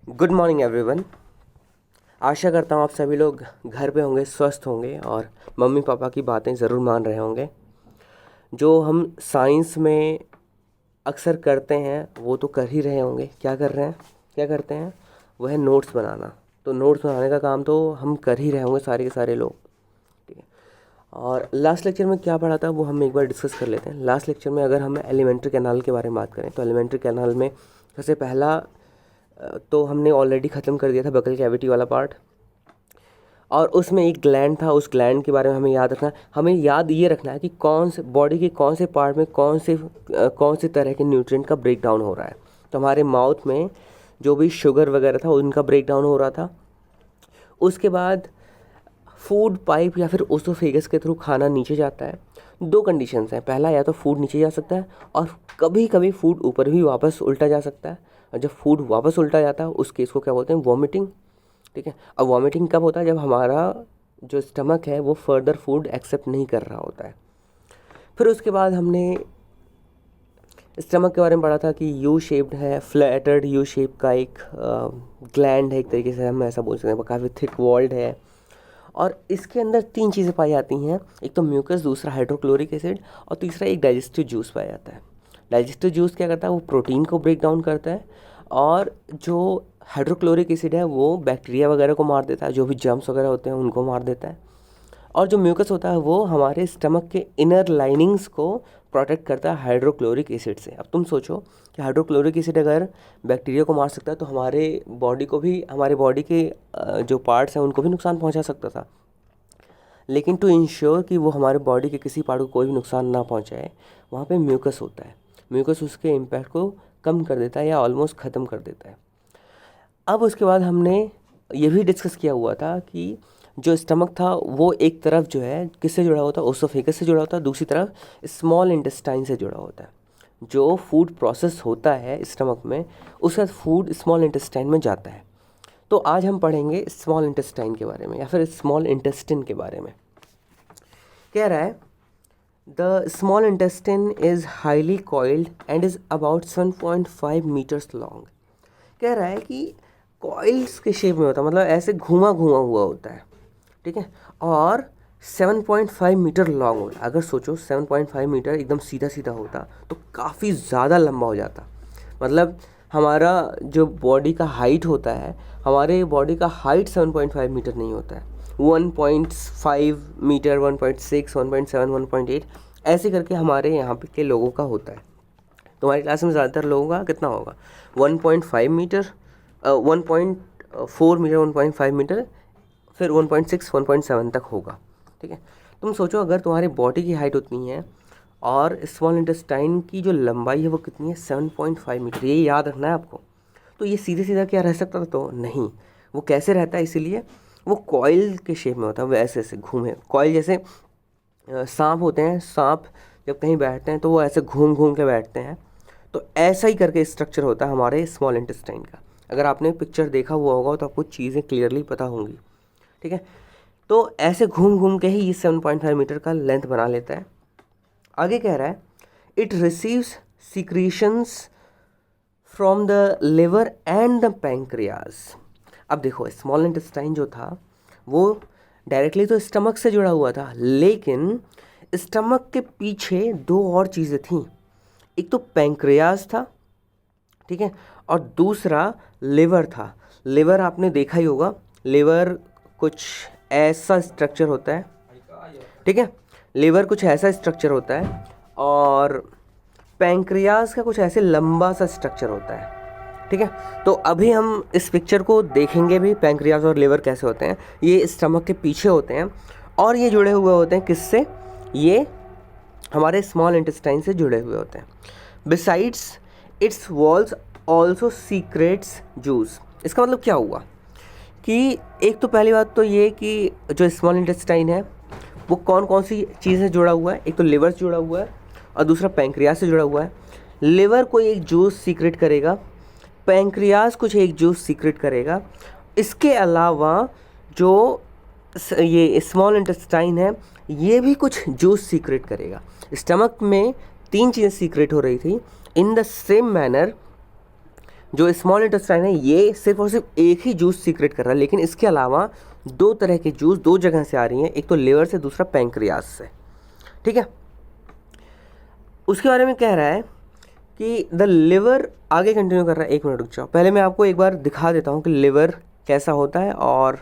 Good morning everyone. आशा करता हूँ आप सभी लोग घर पे होंगे, स्वस्थ होंगे और मम्मी पापा की बातें ज़रूर मान रहे होंगे। जो हम साइंस में अक्सर करते हैं वो तो कर ही रहे होंगे। क्या करते हैं? वह है नोट्स बनाना। तो नोट्स बनाने का काम तो हम कर ही रहे होंगे सारे के सारे लोग। ठीक है। और लास्ट लेक्चर में क्या पढ़ा था वो हम एक बार डिस्कस कर लेते हैं। लास्ट लेक्चर में अगर हम एलिमेंट्री कैनाल के बारे में बात करें तो एलिमेंट्री कैनाल में सबसे पहला तो हमने ऑलरेडी ख़त्म कर दिया था बकल कैविटी वाला पार्ट। और उसमें एक ग्लैंड था, उस ग्लैंड के बारे में हमें याद ये रखना है कि कौन से बॉडी के कौन से पार्ट में कौन से तरह के न्यूट्रिएंट का ब्रेक डाउन हो रहा है। तो हमारे माउथ में जो भी शुगर वगैरह था उनका ब्रेक डाउन हो रहा था। उसके बाद फूड पाइप या फिर ओसोफेगस के थ्रू खाना नीचे जाता है। दो कंडीशंस हैं, पहला या तो फूड नीचे जा सकता है और कभी कभी फूड ऊपर भी वापस उल्टा जा सकता है। और जब फूड वापस उल्टा जाता है उस केस को क्या बोलते हैं? वॉमिटिंग। ठीक है। अब वॉमिटिंग कब होता है? जब हमारा जो स्टमक है वो फर्दर फूड एक्सेप्ट नहीं कर रहा होता है। फिर उसके बाद हमने स्टमक के बारे में पढ़ा था कि यू शेप्ड है, फ्लैटर्ड यू शेप का एक ग्लैंड है, एक तरीके से हम ऐसा बोल सकते हैं, काफ़ी थिक वॉल्ड है। और इसके अंदर तीन चीज़ें पाई जाती हैं, एक तो म्यूकस, दूसरा हाइड्रोक्लोरिक एसिड और तीसरा एक डाइजेस्टिव जूस पाया जाता है। डाइजेस्टिव जूस क्या करता है? वो प्रोटीन को ब्रेक डाउन करता है। और जो हाइड्रोक्लोरिक एसिड है वो बैक्टीरिया वगैरह को मार देता है, जो भी जर्म्स वगैरह होते हैं उनको मार देता है। और जो म्यूकस होता है वो हमारे स्टमक के इनर लाइनिंग्स को प्रोटेक्ट करता है हाइड्रोक्लोरिक एसिड से। अब तुम सोचो कि हाइड्रोक्लोरिक एसिड अगर बैक्टीरिया को मार सकता है तो हमारे बॉडी के जो पार्ट्स हैं उनको भी नुकसान पहुंचा सकता था। लेकिन टू इंश्योर कि वो हमारे बॉडी के किसी पार्ट को कोई भी नुकसान ना पहुंचाए, वहाँ पे म्यूकस होता है। म्यूकस उसके इम्पैक्ट को कम कर देता है या ऑलमोस्ट ख़त्म कर देता है। अब उसके बाद हमने ये भी डिस्कस किया हुआ था कि जो स्टमक था वो एक तरफ जो है किससे जुड़ा होता है? ओसोफेगस से जुड़ा होता है, दूसरी तरफ स्मॉल इंटेस्टाइन से जुड़ा होता है। जो फूड प्रोसेस होता है स्टमक में उसका फूड स्मॉल इंटेस्टाइन में जाता है। तो आज हम पढ़ेंगे स्मॉल इंटेस्टाइन के बारे में या फिर स्मॉल इंटेस्टिन के बारे में। कह रहा है the small intestine is highly coiled and is about 7.5 metres long. कह रहा है कि कॉइल्स के शेप में होता है, मतलब ऐसे घुमा घुमा हुआ होता है। ठीक है। और 7.5 मीटर लॉन्ग होता है। अगर सोचो 7.5 मीटर एकदम सीधा सीधा होता तो काफ़ी ज़्यादा लंबा हो जाता। मतलब हमारा जो बॉडी का हाइट होता है, हमारे बॉडी का हाइट 7.5 मीटर नहीं होता है, 1.5 मीटर, 1.6, 1.7, 1.8 ऐसे करके हमारे यहाँ पे के लोगों का होता है। तुम्हारी क्लास में ज़्यादातर लोगों का कितना होगा? 1.5 मीटर, 1.4 मीटर, 1.5 मीटर, फिर 1.6, 1.7 तक होगा। ठीक है। तुम सोचो अगर तुम्हारी बॉडी की हाइट उतनी है और स्मॉल इंटेस्टाइन की जो लंबाई है वो कितनी है? 7.5 मीटर। ये याद रखना है आपको। तो ये सीधे सीधा क्या रह सकता था? तो नहीं। वो कैसे रहता है? इसीलिए वो कॉइल के शेप में होता है, वो ऐसे ऐसे घूमे। कॉइल जैसे सांप होते हैं, सांप जब कहीं बैठते हैं तो वो ऐसे घूम घूम के बैठते हैं। तो ऐसा ही करके स्ट्रक्चर होता है हमारे स्मॉल इंटेस्टाइन का। अगर आपने पिक्चर देखा हुआ होगा तो आपको चीज़ें क्लियरली पता होंगी। ठीक है। तो ऐसे घूम घूम के ही ये 7.5 मीटर का लेंथ बना लेता है। आगे कह रहा है it receives secretions from the liver and the pancreas. अब देखो स्मॉल इंटेस्टाइन जो था वो डायरेक्टली तो स्टमक से जुड़ा हुआ था, लेकिन स्टमक के पीछे दो और चीज़ें थीं। एक तो पैंक्रियाज था, ठीक है, और दूसरा लिवर था। लिवर आपने देखा ही होगा, लिवर कुछ ऐसा स्ट्रक्चर होता है। ठीक है। लिवर कुछ ऐसा स्ट्रक्चर होता है और पैंक्रियाज का कुछ ऐसे लंबा सा स्ट्रक्चर होता है। ठीक है। तो अभी हम इस पिक्चर को देखेंगे भी, पैंक्रियाज और लिवर कैसे होते हैं। ये स्टमक के पीछे होते हैं और ये जुड़े हुए होते हैं किससे? ये हमारे स्मॉल इंटेस्टाइन से जुड़े हुए होते हैं। Besides it's walls also secrets juice. इसका मतलब क्या हुआ कि एक तो पहली बात तो ये कि जो स्मॉल इंटेस्टाइन है वो कौन कौन सी चीज़ से जुड़ा हुआ है? एक तो लिवर से जुड़ा हुआ है और दूसरा पैंक्रियाज से जुड़ा हुआ है। लिवर कोई एक जूस सीक्रेट करेगा, पैंक्रियाज कुछ एक जूस सीक्रेट करेगा। इसके अलावा जो ये स्मॉल इंटेस्टाइन है ये भी कुछ जूस सीक्रेट करेगा। स्टमक में तीन चीज़ें सीक्रेट हो रही थी। इन द सेम मैनर जो स्मॉल इंटेस्टाइन है ये सिर्फ और सिर्फ एक ही जूस सीक्रेट कर रहा है, लेकिन इसके अलावा दो तरह के जूस दो जगह से आ रही हैं, एक तो लिवर से, दूसरा पैंक्रियाज से। ठीक है, उसके बारे में कह रहा है कि द लिवर, आगे कंटिन्यू कर रहा है, 1 मिनट रुक जाओ, पहले मैं आपको एक बार दिखा देता हूँ कि लिवर कैसा होता है और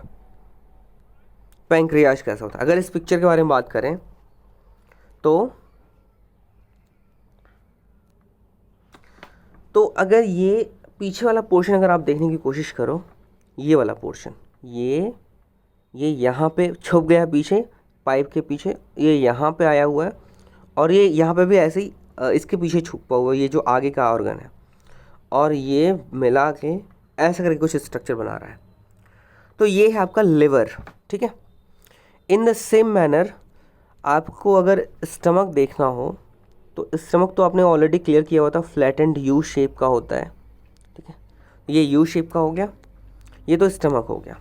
पैंक्रियाज कैसा होता है। अगर इस पिक्चर के बारे में बात करें तो अगर ये पीछे वाला पोर्शन अगर आप देखने की कोशिश करो, ये वाला पोर्शन, ये यहाँ पे छुप गया पीछे, पाइप के पीछे, ये यहाँ पे आया हुआ है, और ये यहाँ पे भी ऐसे ही इसके पीछे छुपा हुआ है, ये जो आगे का ऑर्गन है, और ये मिला के ऐसा करके कुछ स्ट्रक्चर बना रहा है। तो ये है आपका लिवर। ठीक है, इन द सेम मैनर आपको अगर स्टमक देखना हो तो स्टमक तो आपने ऑलरेडी क्लियर किया हुआ था, फ्लैट एंड यू शेप का होता है। ठीक है, ये यू शेप का हो गया, ये तो स्टमक हो गया।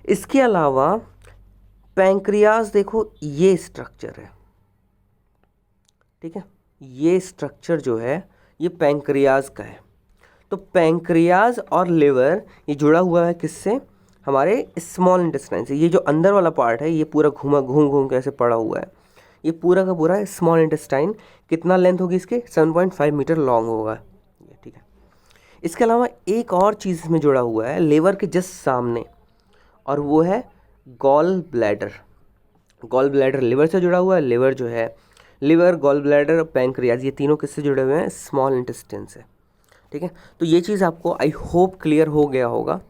इसके अलावा पैंक्रियाज देखो, ये स्ट्रक्चर है। ठीक है, ये स्ट्रक्चर जो है ये पैंक्रियाज का है। तो पैंक्रियाज और लिवर ये जुड़ा हुआ है किससे? हमारे स्मॉल इंटेस्टाइन से। ये जो अंदर वाला पार्ट है ये पूरा घूम घूम के ऐसे पड़ा हुआ है, ये पूरा का पूरा स्मॉल इंटेस्टाइन। कितना लेंथ होगी इसके? 7.5 मीटर लॉन्ग होगा। ठीक है, इसके अलावा एक और चीज़ इसमें जुड़ा हुआ है लिवर के जस्ट सामने, और वो है gall bladder. Gall bladder liver से जुड़ा हुआ है। लिवर जो है, लिवर, गॉल ब्लैडर, पैंक्रियाज, ये तीनों किससे जुड़े हुए हैं? स्मॉल इंटेस्टाइन से। ठीक है, तो ये चीज़ आपको आई होप क्लियर हो गया होगा।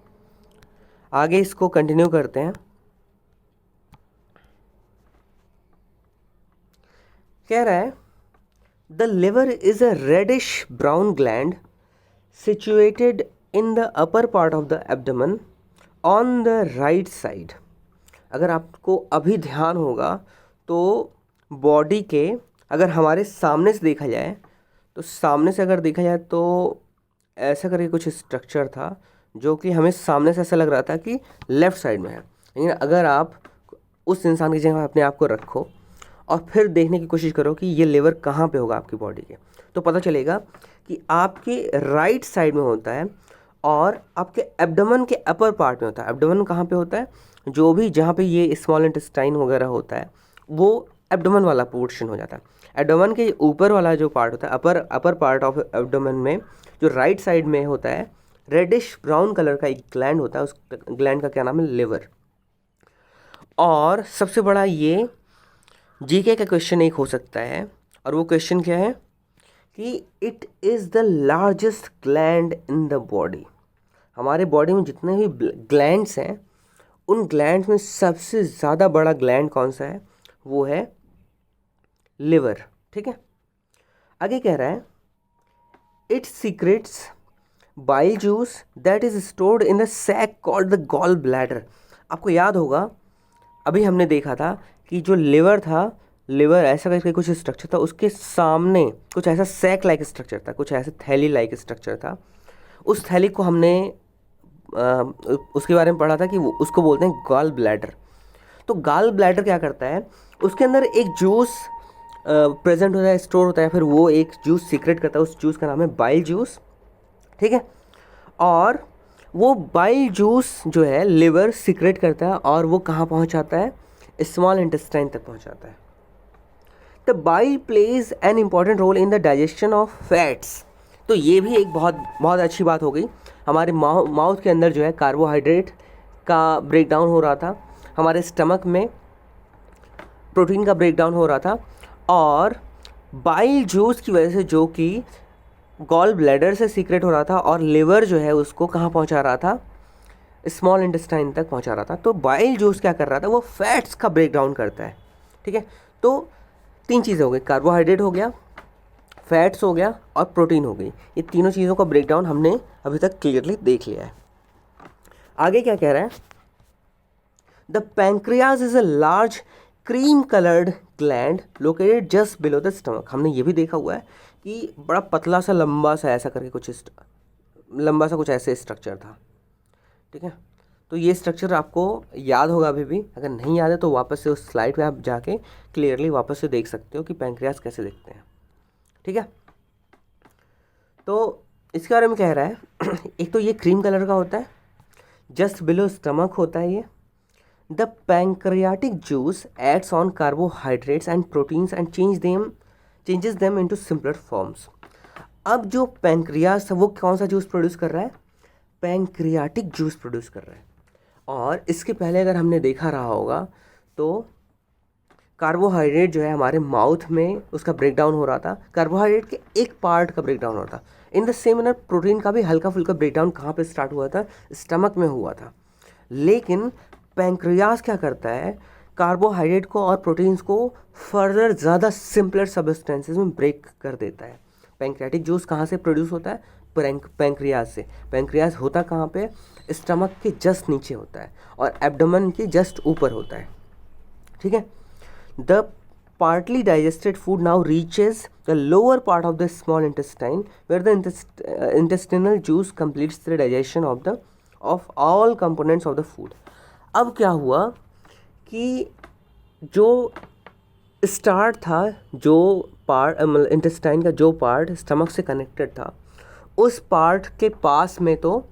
आगे इसको कंटिन्यू करते हैं। कह रहा है the liver is a reddish brown gland situated in the upper part of the abdomen on the right side. अगर आपको अभी ध्यान होगा तो बॉडी के, अगर हमारे सामने से देखा जाए तो, सामने से अगर देखा जाए तो ऐसा करके कुछ स्ट्रक्चर था जो कि हमें सामने से ऐसा लग रहा था कि लेफ़्ट साइड में है। लेकिन अगर आप उस इंसान की जगह अपने आप को रखो और फिर देखने की कोशिश करो कि ये लिवर कहाँ पे होगा आपकी बॉडी के, तो पता चलेगा कि आपके राइट साइड में होता है और आपके एब्डोमेन के अपर पार्ट में होता है। एब्डोमेन कहाँ पे होता है? जो भी जहाँ पे ये स्मॉल इंटेस्टाइन वगैरह होता है वो एब्डोमेन वाला पोर्शन हो जाता है। एब्डोमेन के ऊपर वाला जो पार्ट होता है, अपर पार्ट ऑफ एब्डोमेन में जो राइट साइड में होता है, रेडिश ब्राउन कलर का एक ग्लैंड होता है, उस ग्लैंड का क्या नाम है? लिवर। और सबसे बड़ा ये जीके का क्वेश्चन एक हो सकता है, और वो क्वेश्चन क्या है कि it is the largest gland in the body. हमारे बॉडी में जितने भी ग्लैंड्स हैं उन ग्लैंड्स में सबसे ज़्यादा बड़ा ग्लैंड कौन सा है? वो है लिवर। ठीक है, आगे कह रहा है it secretes bile juice that is stored in the sac called the gall bladder. आपको याद होगा अभी हमने देखा था कि जो लिवर था, लिवर ऐसा करके कुछ स्ट्रक्चर था, उसके सामने कुछ ऐसा सैक लाइक स्ट्रक्चर था, कुछ ऐसे थैली लाइक स्ट्रक्चर था। उस थैली को हमने उसके बारे में पढ़ा था कि वो उसको बोलते हैं गॉल ब्लैडर। तो गॉल ब्लैडर क्या करता है? उसके अंदर एक जूस प्रेजेंट होता है, स्टोर होता है, फिर वो एक जूस सीक्रेट करता है। उस जूस का नाम है बाइल जूस। ठीक है, और वो बाइल जूस जो है लिवर सीक्रेट करता है और वो कहाँ पहुँचाता है? स्मॉल इंटेस्टाइन तक पहुँचाता है। The bile plays an important role in the digestion of fats. तो ये भी एक बहुत बहुत अच्छी बात हो गई। हमारे माउथ के अंदर जो है कार्बोहाइड्रेट का ब्रेकडाउन हो रहा था, हमारे स्टमक में प्रोटीन का ब्रेकडाउन हो रहा था, और बाइल जूस की वजह से, जो कि गॉल ब्लैडर से सीक्रेट हो रहा था, और लिवर जो है उसको कहाँ पहुँचा रहा था? स्मॉल इंटेस्टाइन तक पहुँचा रहा था। तो बाइल जूस क्या कर रहा था? वो फैट्स का ब्रेकडाउन करता है। ठीक है, तो 3 चीज़ें हो गई, कार्बोहाइड्रेट हो गया, फैट्स हो गया और प्रोटीन हो गई। ये तीनों चीज़ों का ब्रेकडाउन हमने अभी तक क्लियरली देख लिया है। आगे क्या कह रहा है? The pancreas is a large cream coloured gland located just below the stomach. हमने ये भी देखा हुआ है कि बड़ा पतला सा लंबा सा ऐसा करके कुछ लंबा सा कुछ ऐसे स्ट्रक्चर था। ठीक है, तो ये स्ट्रक्चर आपको याद होगा अभी भी। अगर नहीं याद है तो वापस से उस स्लाइड पे आप जाके क्लियरली वापस से देख सकते हो कि पैंक्रियाज कैसे दिखते हैं। ठीक है, तो इसके बारे में कह रहा है एक तो ये क्रीम कलर का होता है, जस्ट बिलो स्टमक होता है ये। The pancreatic juice acts on carbohydrates and proteins and changes them into simpler forms. अब जो पैंक्रियास वो कौन सा जूस प्रोड्यूस कर रहा है? पैंक्रियाटिक जूस प्रोड्यूस कर रहा है। और इसके पहले अगर हमने देखा रहा होगा तो कार्बोहाइड्रेट जो है हमारे माउथ में उसका ब्रेक डाउन हो रहा था, कार्बोहाइड्रेट के एक पार्ट का ब्रेक डाउन हो रहा था। In the same manner protein का भी हल्का फुल्का ब्रेक डाउन कहाँ पे स्टार्ट हुआ था? स्टमक में हुआ था। लेकिन पैंक्रियास क्या करता है? कार्बोहाइड्रेट को और प्रोटीन्स को फर्दर ज़्यादा सिंपलर सब्सटेंसेस में ब्रेक कर देता है। पैंक्रियाटिक जूस कहाँ से प्रोड्यूस होता है? पैंक्रियास से। पैंक्रियास होता कहाँ पे? स्टमक के जस्ट नीचे होता है और एब्डोमेन के जस्ट ऊपर होता है। ठीक है। The partly digested food now reaches the lower part of the small intestine where the intestinal juice completes the digestion of all components of the food. अब क्या हुआ कि जो स्टार्ट था, जो पार्ट मतलब इंटेस्टाइन का जो पार्ट स्टमक से कनेक्टेड था, उस पार्ट के पास में तो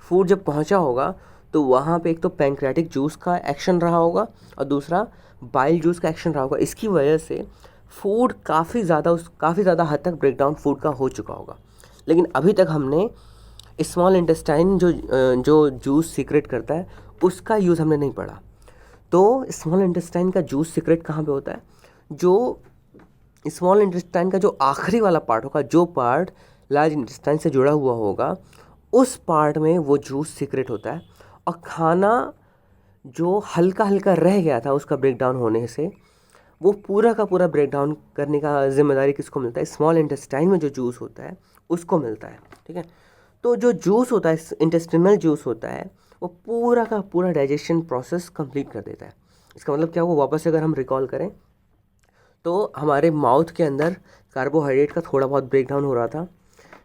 फूड जब पहुंचा होगा तो वहाँ पे एक तो पैंक्रियाटिक जूस का एक्शन रहा होगा और दूसरा बाइल जूस का एक्शन रहा होगा। इसकी वजह से फूड काफ़ी ज़्यादा हद तक ब्रेकडाउन फूड का हो चुका होगा। लेकिन अभी तक हमने स्मॉल इंटेस्टाइन जो जूस सीक्रेट करता है उसका यूज़ हमने नहीं पढ़ा। तो स्मॉल इंटेस्टाइन का जूस सीक्रेट कहाँ पे होता है? जो स्मॉल इंटेस्टाइन का जो आखिरी वाला पार्ट होगा, जो पार्ट लार्ज इंटेस्टाइन से जुड़ा हुआ होगा, उस पार्ट में वो जूस सीक्रेट होता है। और खाना जो हल्का हल्का रह गया था उसका ब्रेकडाउन होने से, वो पूरा का पूरा ब्रेकडाउन करने का जिम्मेदारी किसको मिलता है? स्मॉल इंटेस्टाइन में जो जूस होता है उसको मिलता है। ठीक है। तो जो जूस होता है, इंटेस्टिनल जूस होता है, वो पूरा का पूरा डाइजेशन प्रोसेस कंप्लीट कर देता है। इसका मतलब क्या हुआ? वापस अगर हम रिकॉल करें तो हमारे माउथ के अंदर कार्बोहाइड्रेट का थोड़ा बहुत ब्रेकडाउन हो रहा था,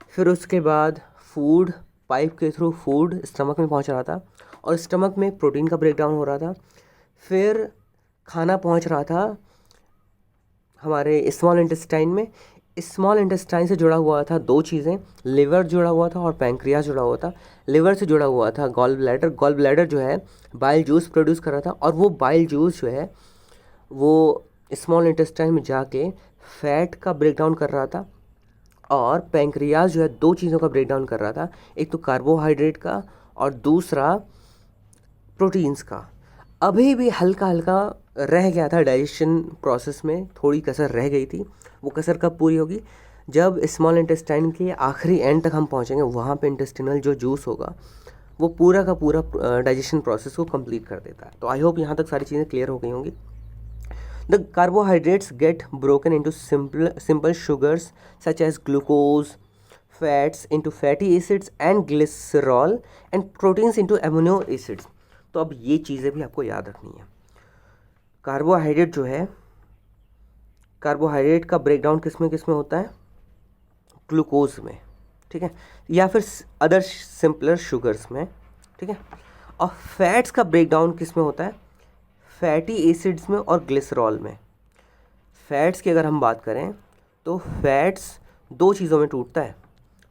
फिर उसके बाद फूड पाइप के थ्रू फूड स्टमक में पहुंच रहा था और स्टमक में प्रोटीन का ब्रेकडाउन हो रहा था, फिर खाना पहुंच रहा था हमारे स्मॉल इंटेस्टाइन में। स्मॉल इंटेस्टाइन से जुड़ा हुआ था दो चीज़ें, लिवर जुड़ा हुआ था और पैंक्रियास जुड़ा हुआ था। लिवर से जुड़ा हुआ था गॉल ब्लैडर जो है बाइल जूस प्रोड्यूस कर रहा था, और वो बाइल जूस जो है वो स्मॉल इंटेस्टाइन में जाके फैट का ब्रेकडाउन कर रहा था, और पैंक्रियास जो है दो चीज़ों का ब्रेकडाउन कर रहा था, एक तो कार्बोहाइड्रेट का और दूसरा प्रोटीन्स का। अभी भी हल्का हल्का रह गया था डाइजेशन प्रोसेस में, थोड़ी कसर रह गई थी। वो कसर कब पूरी होगी? जब स्मॉल इंटेस्टाइन के आखिरी एंड तक हम पहुंचेंगे, वहाँ पे इंटेस्टिनल जो जूस होगा वो पूरा का पूरा डाइजेशन प्रोसेस को कंप्लीट कर देता है। तो आई होप यहाँ तक सारी चीज़ें क्लियर हो गई होंगी। The carbohydrates get broken into simple sugars such as glucose, fats into fatty acids and glycerol, and proteins into amino acids. तो अब ये चीज़ें भी आपको याद रखनी है। कार्बोहाइड्रेट जो है, कार्बोहाइड्रेट का ब्रेकडाउन किस में होता है? ग्लूकोज में। ठीक है, या फिर अदर सिंपलर शुगर्स में। ठीक है। और फैट्स का ब्रेकडाउन किस में होता है? फैटी एसिड्स में और ग्लिसरॉल में। फैट्स की अगर हम बात करें तो फैट्स दो चीज़ों में टूटता है,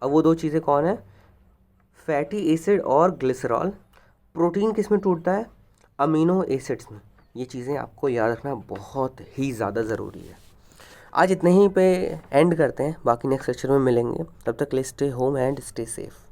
अब वो दो चीज़ें कौन है? फैटी एसिड और ग्लिसरॉल। प्रोटीन किस में टूटता है? अमीनो एसिड्स में। ये चीज़ें आपको याद रखना बहुत ही ज़्यादा ज़रूरी है। आज इतने ही पे एंड करते हैं, बाकी नेक्स्ट लेक्चर में मिलेंगे। तब तक ले stay home and stay safe.